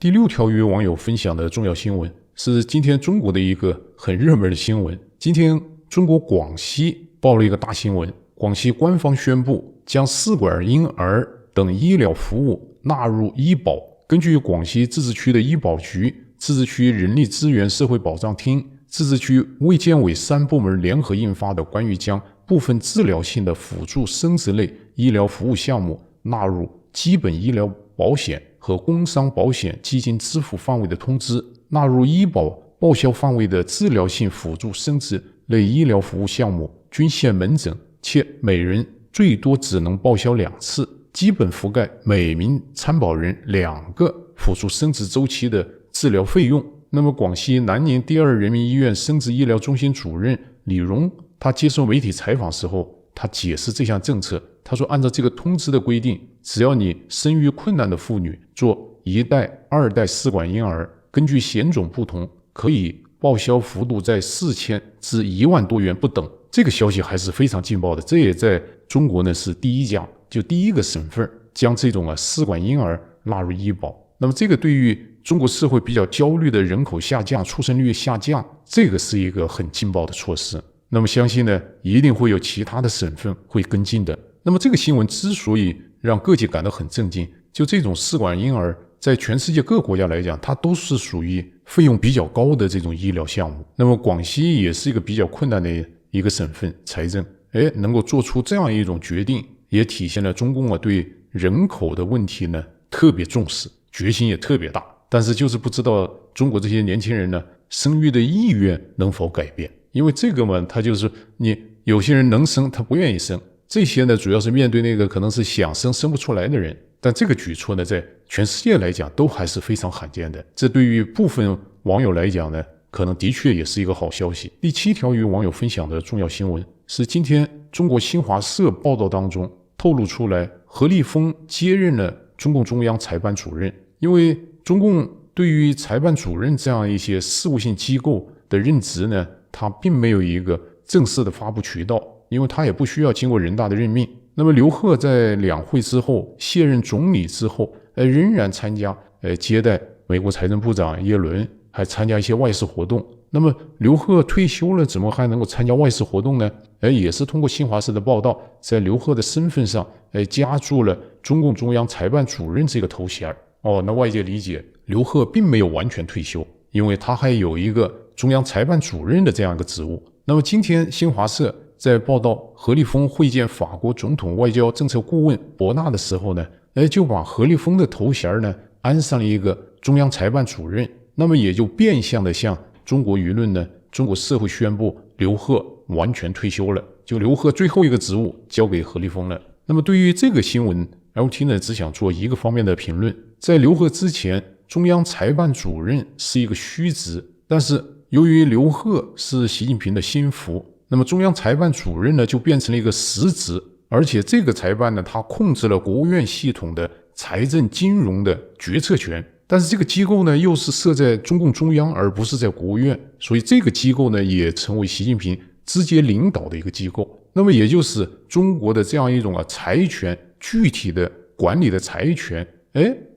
第6条与网友分享的重要新闻是今天中国的一个很热门的新闻。今天中国广西报了一个大新闻，广西官方宣布将试管婴儿等医疗服务纳入医保。根据广西自治区的医保局、自治区人力资源社会保障厅、自治区卫健委3部门联合印发的关于将部分治疗性的辅助生殖类医疗服务项目纳入基本医疗保险和工伤保险基金支付范围的通知，纳入医保报销范围的治疗性辅助生殖类医疗服务项目均限门诊，且每人最多只能报销2次，基本覆盖每名参保人2个辅助生殖周期的治疗费用。那么广西南宁第2人民医院生殖医疗中心主任李荣，他接受媒体采访时候，他解释这项政策。他说，按照这个通知的规定，只要你生育困难的妇女做1代、2代试管婴儿，根据险种不同，可以报销幅度在4000至1万多元不等。这个消息还是非常劲爆的，这也在中国呢是第一家，就第一个省份将这种试管婴儿纳入医保。那么这个对于中国社会比较焦虑的人口下降、出生率下降，这个是一个很劲爆的措施。那么相信呢，一定会有其他的省份会跟进的。那么这个新闻之所以让各界感到很震惊，就这种试管婴儿在全世界各国家来讲，它都是属于费用比较高的这种医疗项目。那么广西也是一个比较困难的一个省份，财政能够做出这样一种决定，也体现了中共对人口的问题呢特别重视，决心也特别大。但是就是不知道中国这些年轻人呢生育的意愿能否改变，因为这个嘛，他就是你有些人能生他不愿意生，这些呢主要是面对那个可能是想生生不出来的人。但这个举措呢在全世界来讲都还是非常罕见的，这对于部分网友来讲呢可能的确也是一个好消息。第7条与网友分享的重要新闻是今天中国新华社报道当中透露出来，何立峰接任了中共中央财办主任。因为中共对于财办主任这样一些事务性机构的任职呢，他并没有一个正式的发布渠道，因为他也不需要经过人大的任命。那么刘鹤在两会之后卸任总理之后，仍然参加接待美国财政部长耶伦，还参加一些外事活动。那么刘鹤退休了，怎么还能够参加外事活动呢？也是通过新华社的报道，在刘鹤的身份上加注了中共中央财办主任这个头衔。那外界理解刘鹤并没有完全退休，因为他还有一个中央财办主任的这样一个职务。那么今天新华社在报道何立峰会见法国总统外交政策顾问博纳的时候呢，就把何立峰的头衔呢安上了一个中央财办主任，那么也就变相的向中国舆论呢、中国社会宣布刘鹤完全退休了，就刘鹤最后一个职务交给何立峰了。那么对于这个新闻 LT 呢只想做一个方面的评论，在刘鹤之前，中央财办主任是一个虚职，但是由于刘鹤是习近平的心腹，那么中央财办主任呢就变成了一个实职，而且这个财办呢，它控制了国务院系统的财政金融的决策权，但是这个机构呢又是设在中共中央而不是在国务院，所以这个机构呢也成为习近平直接领导的一个机构。那么也就是中国的这样一种财权，具体的管理的财权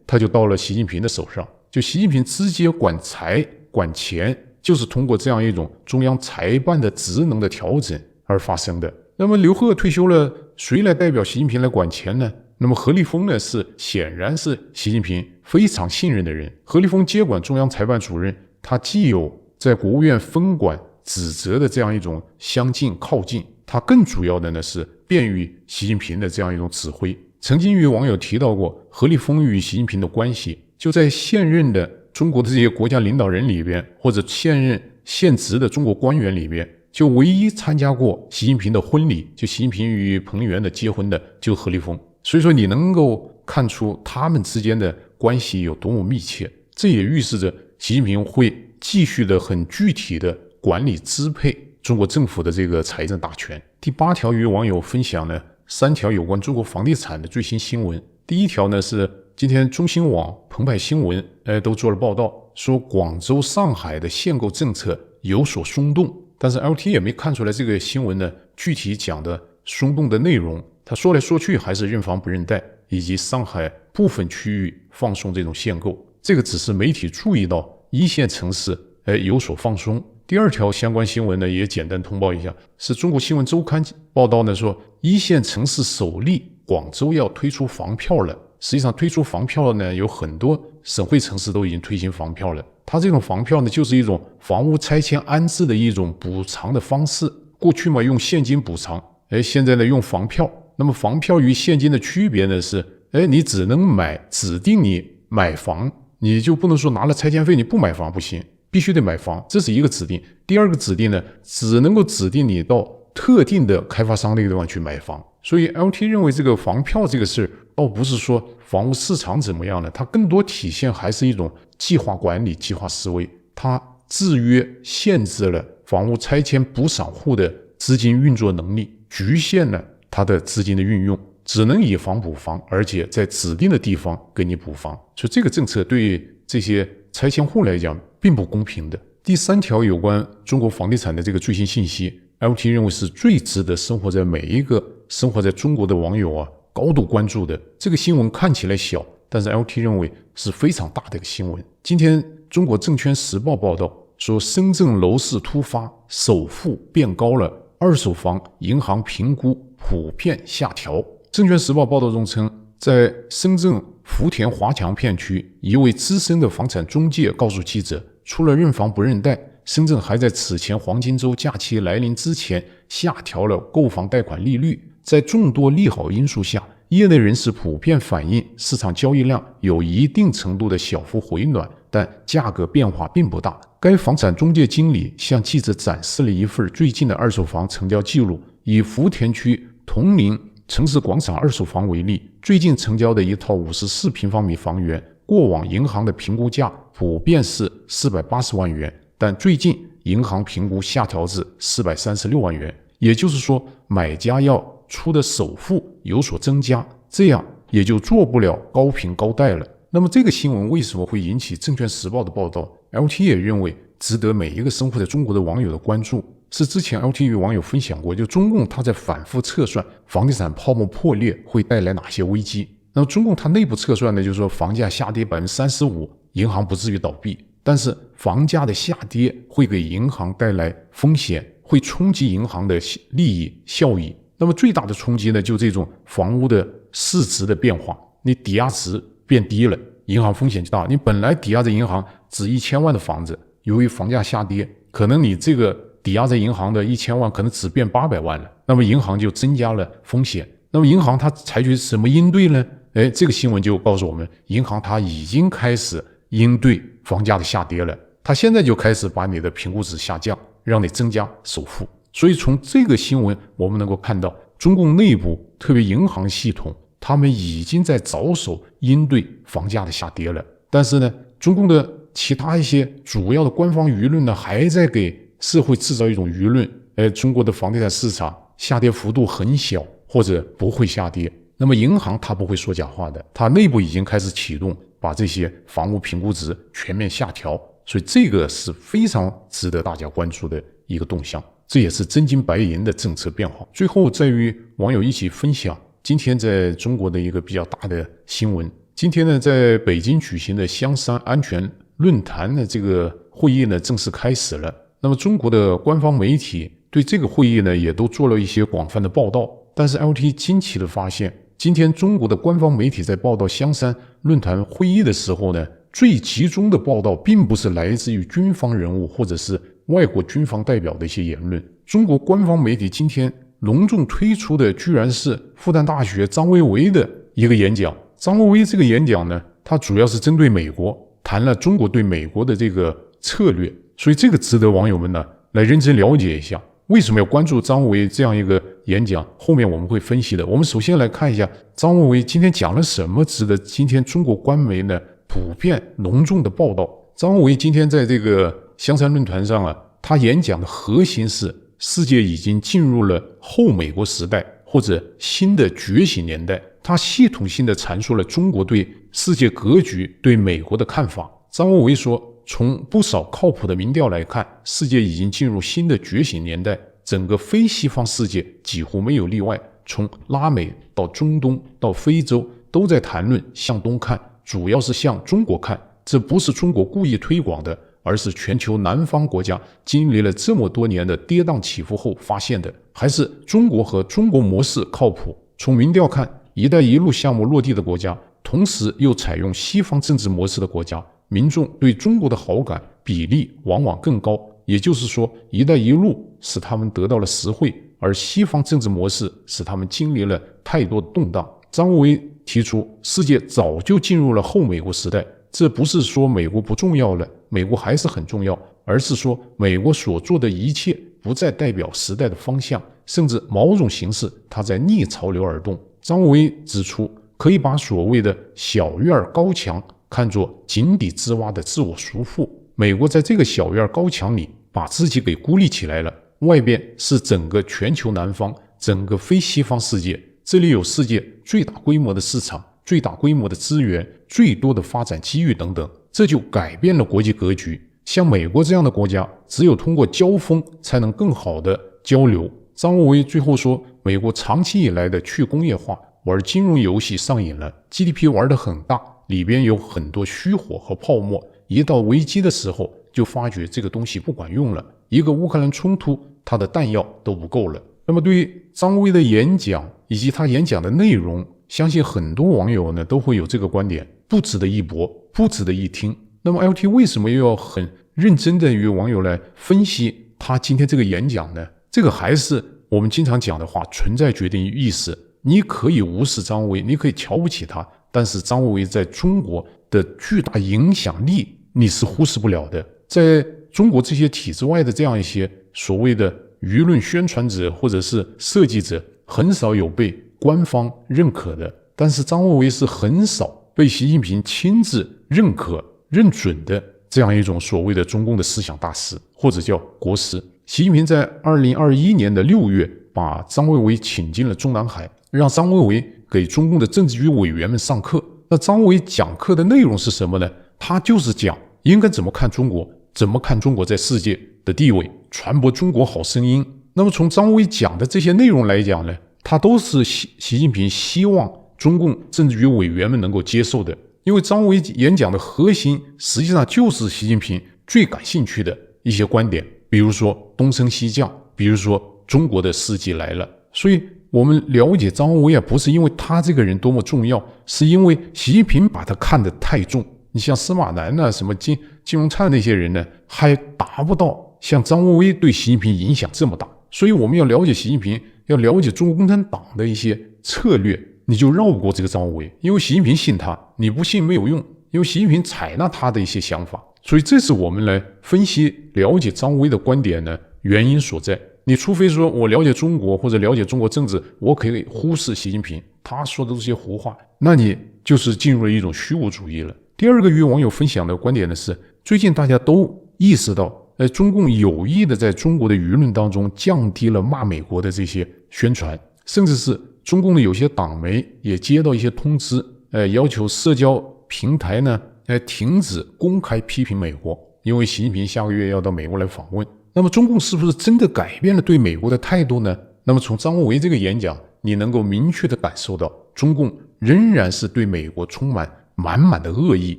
它就到了习近平的手上，就习近平直接管财管钱，就是通过这样一种中央财办的职能的调整而发生的。那么刘鹤退休了，谁来代表习近平来管钱呢？那么何立峰呢显然是习近平非常信任的人。何立峰接管中央财办主任，他既有在国务院分管职责的这样一种相近靠近，他更主要的呢是便于习近平的这样一种指挥。曾经有网友提到过何立峰与习近平的关系，就在现任的中国的这些国家领导人里边，或者现职的中国官员里边，就唯一参加过习近平的婚礼，就习近平与彭丽媛的结婚的就何立峰。所以说你能够看出他们之间的关系有多么密切，这也预示着习近平会继续的很具体的管理支配中国政府的这个财政大权。第8条与网友分享呢3条有关中国房地产的最新新闻。第1条呢是今天中新网、澎湃新闻都做了报道，说广州、上海的限购政策有所松动，但是 LT 也没看出来这个新闻呢具体讲的松动的内容。他说来说去还是认房不认贷，以及上海部分区域放松这种限购。这个只是媒体注意到一线城市有所放松。第二条相关新闻呢，也简单通报一下，是中国新闻周刊报道呢说，一线城市首例广州要推出房票了。实际上推出房票呢，有很多省会城市都已经推行房票了。它这种房票呢，就是一种房屋拆迁安置的一种补偿的方式。过去嘛用现金补偿，现在呢用房票。那么房票与现金的区别呢是，你只能指定你买房，你就不能说拿了拆迁费你不买房不行，必须得买房，这是一个指定。第二个指定呢，只能够指定你到特定的开发商那个地方去买房。所以 LT 认为这个房票这个事倒不是说房屋市场怎么样呢，它更多体现还是一种计划管理、计划思维，它制约限制了房屋拆迁补偿户的资金运作能力，局限了它的资金的运用，只能以房补房，而且在指定的地方给你补房。所以这个政策对于这些拆迁户来讲并不公平的。第三条有关中国房地产的这个最新信息， LT 认为是最值得生活在每一个生活在中国的网友高度关注的。这个新闻看起来小，但是 LT 认为是非常大的一个新闻。今天中国证券时报报道说，深圳楼市突发，首付变高了，二手房银行评估普遍下调。证券时报报道中称，在深圳福田华强片区，一位资深的房产中介告诉记者，除了认房不认贷，深圳还在此前黄金周假期来临之前下调了购房贷款利率。在众多利好因素下，业内人士普遍反映市场交易量有一定程度的小幅回暖，但价格变化并不大。该房产中介经理向记者展示了一份最近的二手房成交记录，以福田区铜陵城市广场二手房为例，最近成交的一套54平方米房源，过往银行的评估价普遍是480万元，但最近银行评估下调至436万元，也就是说买家要出的首付有所增加，这样也就做不了高评高贷了。那么这个新闻为什么会引起证券时报的报道？ LT 也认为值得每一个生活在中国的网友的关注。是之前 LT 与网友分享过，就中共他在反复测算房地产泡沫破裂会带来哪些危机。那么中共它内部测算呢，就是说房价下跌 35%， 银行不至于倒闭，但是房价的下跌会给银行带来风险，会冲击银行的利益效益。那么最大的冲击呢，就这种房屋的市值的变化，你抵押值变低了，银行风险就大。你本来抵押在银行值1000万的房子，由于房价下跌，可能你这个抵押在银行的1000万可能只变800万了，那么银行就增加了风险。那么银行它采取什么应对呢？这个新闻就告诉我们，银行它已经开始应对房价的下跌了，它现在就开始把你的评估值下降，让你增加首付。所以从这个新闻我们能够看到，中共内部特别银行系统他们已经在着手应对房价的下跌了。但是呢，中共的其他一些主要的官方舆论呢，还在给社会制造一种舆论，中国的房地产市场下跌幅度很小，或者不会下跌。那么银行它不会说假话的，它内部已经开始启动把这些房屋评估值全面下调，所以这个是非常值得大家关注的一个动向，这也是真金白银的政策变化。最后再与网友一起分享今天在中国的一个比较大的新闻。今天呢，在北京举行的香山安全论坛的这个会议呢正式开始了。那么中国的官方媒体对这个会议呢也都做了一些广泛的报道，但是 LT 惊奇的发现，今天中国的官方媒体在报道香山论坛会议的时候呢，最集中的报道并不是来自于军方人物或者是外国军方代表的一些言论。中国官方媒体今天隆重推出的居然是复旦大学张维为的一个演讲。张维为这个演讲呢，它主要是针对美国，谈了中国对美国的这个策略，所以这个值得网友们呢来认真了解一下。为什么要关注张维为这样一个演讲？后面我们会分析的。我们首先来看一下张维为今天讲了什么，值得今天中国官媒呢普遍隆重的报道。张维为今天在这个香山论坛上他演讲的核心是世界已经进入了后美国时代或者新的觉醒年代。他系统性的阐述了中国对世界格局、对美国的看法。张维为说，从不少靠谱的民调来看，世界已经进入新的觉醒年代，整个非西方世界几乎没有例外，从拉美到中东到非洲都在谈论向东看，主要是向中国看。这不是中国故意推广的，而是全球南方国家经历了这么多年的跌宕起伏后发现的。还是中国和中国模式靠谱？从民调看，一带一路项目落地的国家，同时又采用西方政治模式的国家，民众对中国的好感比例往往更高。也就是说，一带一路使他们得到了实惠，而西方政治模式使他们经历了太多的动荡。张维为提出，世界早就进入了后美国时代，这不是说美国不重要了，美国还是很重要，而是说美国所做的一切不再代表时代的方向，甚至某种形式它在逆潮流而动。张维指出，可以把所谓的小院高墙看作井底之蛙的自我束缚。美国在这个小院高墙里把自己给孤立起来了，外边是整个全球南方，整个非西方世界，这里有世界最大规模的市场，最大规模的资源，最多的发展机遇等等，这就改变了国际格局。像美国这样的国家，只有通过交锋才能更好的交流。张维最后说，美国长期以来的去工业化，玩金融游戏上瘾了， GDP 玩得很大，里边有很多虚火和泡沫，一到危机的时候就发觉这个东西不管用了，一个乌克兰冲突，它的弹药都不够了。那么对于张维的演讲以及他演讲的内容，相信很多网友呢都会有这个观点，不值得一驳，不值得一听。那么 LT 为什么又要很认真的与网友来分析他今天这个演讲呢？这个还是我们经常讲的话，存在决定意识。你可以无视张维，你可以瞧不起他，但是张维在中国的巨大影响力你是忽视不了的。在中国这些体制外的这样一些所谓的舆论宣传者或者是设计者，很少有被官方认可的，但是张维是很少被习近平亲自认可认准的这样一种所谓的中共的思想大师，或者叫国师。习近平在2021年的6月把张维为请进了中南海，让张维为给中共的政治局委员们上课。那张维讲课的内容是什么呢？他就是讲应该怎么看中国，怎么看中国在世界的地位，传播中国好声音。那么从张维讲的这些内容来讲呢，他都是习近平希望中共政治局委员们能够接受的。因为张维演讲的核心实际上就是习近平最感兴趣的一些观点，比如说东升西降，比如说中国的世纪来了。所以我们了解张维不是因为他这个人多么重要，是因为习近平把他看得太重。你像司马南什么金融灿那些人呢，还达不到像张维对习近平影响这么大。所以我们要了解习近平，要了解中国共产党的一些策略，你就绕不过这个张维，因为习近平信他，你不信没有用，因为习近平采纳他的一些想法。所以这是我们来分析了解张维的观点呢原因所在。你除非说我了解中国或者了解中国政治，我可以忽视习近平他说的这些胡话，那你就是进入了一种虚无主义了。第二个与网友分享的观点呢是，最近大家都意识到中共有意的在中国的舆论当中降低了骂美国的这些宣传，甚至是中共的有些党媒也接到一些通知，要求社交平台呢停止公开批评美国，因为习近平下个月要到美国来访问。那么中共是不是真的改变了对美国的态度呢？那么从张维这个演讲，你能够明确的感受到，中共仍然是对美国充满满满的恶意，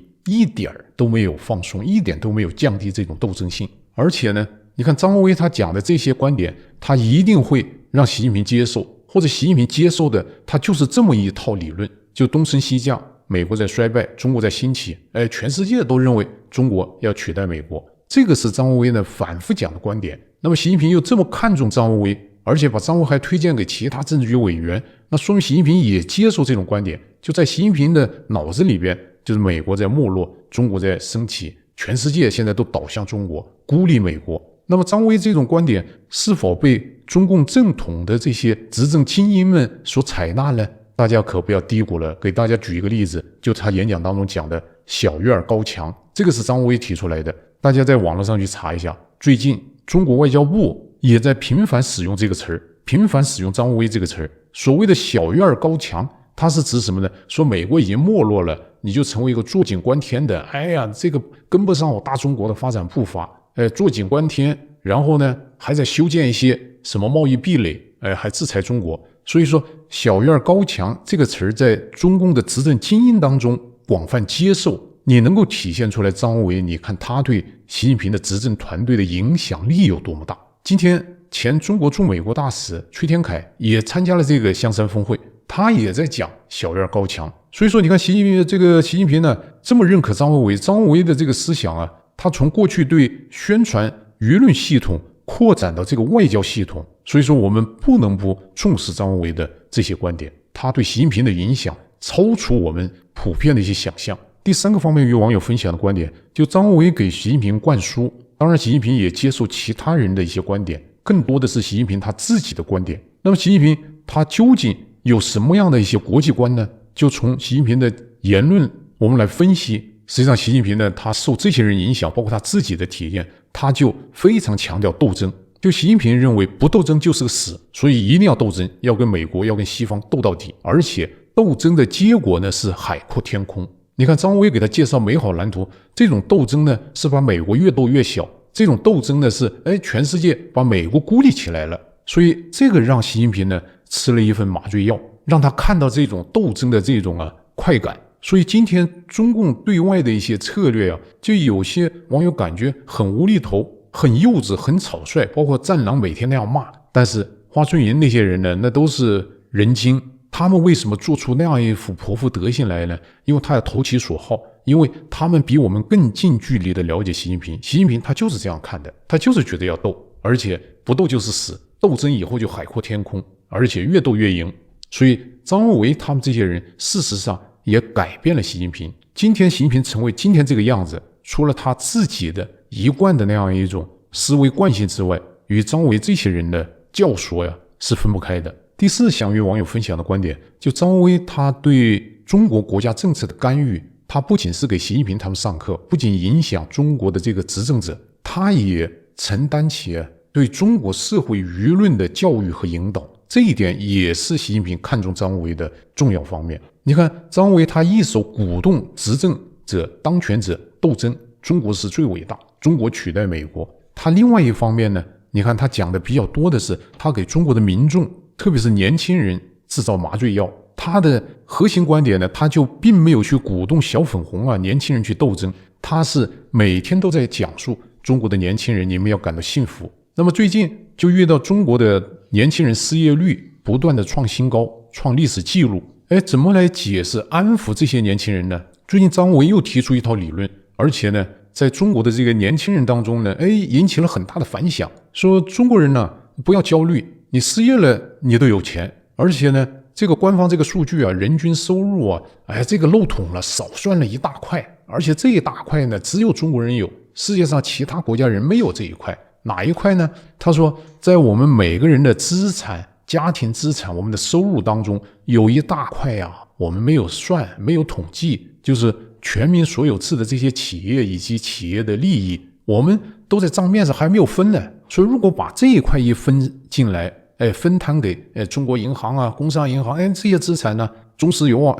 一点都没有放松，一点都没有降低这种斗争性。而且呢，你看张维他讲的这些观点，他一定会让习近平接受，或者习近平接受的，他就是这么一套理论，就东升西降，美国在衰败，中国在兴起，全世界都认为中国要取代美国，这个是张维呢反复讲的观点。那么习近平又这么看重张维，而且把张维还推荐给其他政治局委员，那说明习近平也接受这种观点。就在习近平的脑子里边，就是美国在没落，中国在升起，全世界现在都倒向中国，孤立美国。那么张维这种观点是否被中共正统的这些执政精英们所采纳呢？大家可不要低估了。给大家举一个例子，就他演讲当中讲的小院高墙，这个是张维提出来的，大家在网络上去查一下。最近中国外交部也在频繁使用这个词儿，频繁使用张维这个词儿。所谓的小院高墙，它是指什么呢？说美国已经没落了，你就成为一个坐井观天的，这个跟不上我大中国的发展步伐，坐井观天，然后呢还在修建一些什么贸易壁垒，还制裁中国。所以说小院高墙这个词儿在中共的执政精英当中广泛接受，你能够体现出来张维为，你看他对习近平的执政团队的影响力有多么大。今天前中国驻美国大使崔天凯也参加了这个香山峰会，他也在讲小院高墙。所以说你看习近平呢这么认可张维为，张维为的这个思想啊，他从过去对宣传舆论系统扩展到这个外交系统，所以说我们不能不重视张维为的这些观点，他对习近平的影响超出我们普遍的一些想象。第三个方面与网友分享的观点，就张维为给习近平灌输，当然习近平也接受其他人的一些观点，更多的是习近平他自己的观点。那么习近平他究竟有什么样的一些国际观呢？就从习近平的言论我们来分析，实际上习近平呢，他受这些人影响，包括他自己的体验，他就非常强调斗争。就习近平认为不斗争就是个死，所以一定要斗争，要跟美国要跟西方斗到底，而且斗争的结果呢是海阔天空。你看张维给他介绍美好蓝图，这种斗争呢是把美国越斗越小，这种斗争呢是全世界把美国孤立起来了，所以这个让习近平呢吃了一份麻醉药，让他看到这种斗争的这种快感。所以今天中共对外的一些策略就有些网友感觉很无厘头、很幼稚、很草率，包括战狼每天那样骂，但是华春莹那些人呢，那都是人精。他们为什么做出那样一副泼妇德行来呢？因为他要投其所好，因为他们比我们更近距离的了解习近平。习近平他就是这样看的，他就是觉得要斗，而且不斗就是死，斗争以后就海阔天空，而且越斗越赢。所以张维为他们这些人事实上也改变了习近平。今天习近平成为今天这个样子，除了他自己的一贯的那样一种思维惯性之外，与张维这些人的教唆是分不开的。第四想与网友分享的观点，就张维他对中国国家政策的干预，他不仅是给习近平他们上课，不仅影响中国的这个执政者，他也承担起对中国社会舆论的教育和引导。这一点也是习近平看重张维的重要方面。你看张维他一手鼓动执政者、当权者斗争，中国是最伟大，中国取代美国。他另外一方面呢，你看他讲的比较多的是他给中国的民众，特别是年轻人制造麻醉药。他的核心观点呢，他就并没有去鼓动小粉红年轻人去斗争，他是每天都在讲述中国的年轻人，你们要感到幸福。那么最近就遇到中国的年轻人失业率不断的创新高，创历史记录。怎么来解释安抚这些年轻人呢？最近张维又提出一套理论，而且呢在中国的这个年轻人当中呢引起了很大的反响，说中国人呢不要焦虑，你失业了你都有钱，而且呢这个官方这个数据人均收入这个漏桶了，少算了一大块，而且这一大块呢只有中国人有，世界上其他国家人没有这一块。哪一块呢？他说在我们每个人的资产、家庭资产、我们的收入当中，有一大块我们没有算，没有统计，就是全民所有制的这些企业以及企业的利益，我们都在账面上还没有分呢。所以如果把这一块一分进来，分摊给中国银行工商银行这些资产呢，中石油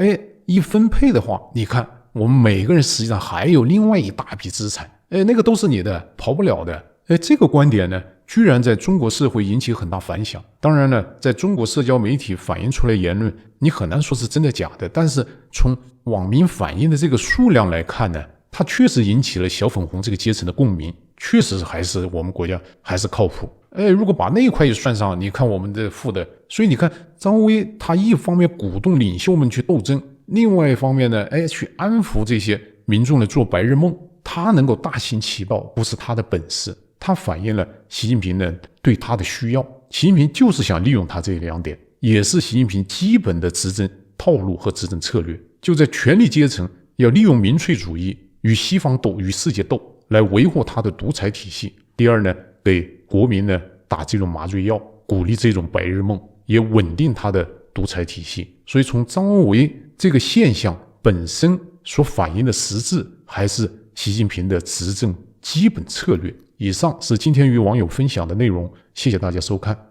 一分配的话，你看我们每个人实际上还有另外一大笔资产，那个都是你的，跑不了的。这个观点呢，居然在中国社会引起很大反响。当然呢，在中国社交媒体反映出来言论，你很难说是真的假的，但是从网民反映的这个数量来看呢，它确实引起了小粉红这个阶层的共鸣，确实还是我们国家还是靠谱。如果把那一块也算上，你看我们的负的。所以你看张维他一方面鼓动领袖们去斗争，另外一方面呢去安抚这些民众的做白日梦，他能够大行其道不是他的本事，他反映了习近平呢对他的需要。习近平就是想利用他这两点，也是习近平基本的执政套路和执政策略，就在权力阶层要利用民粹主义与西方斗、与世界斗，来维护他的独裁体系。第二呢，给国民呢打这种麻醉药，鼓励这种白日梦，也稳定他的独裁体系。所以从张维这个现象本身所反映的实质，还是习近平的执政基本策略。以上是今天与网友分享的内容，谢谢大家收看。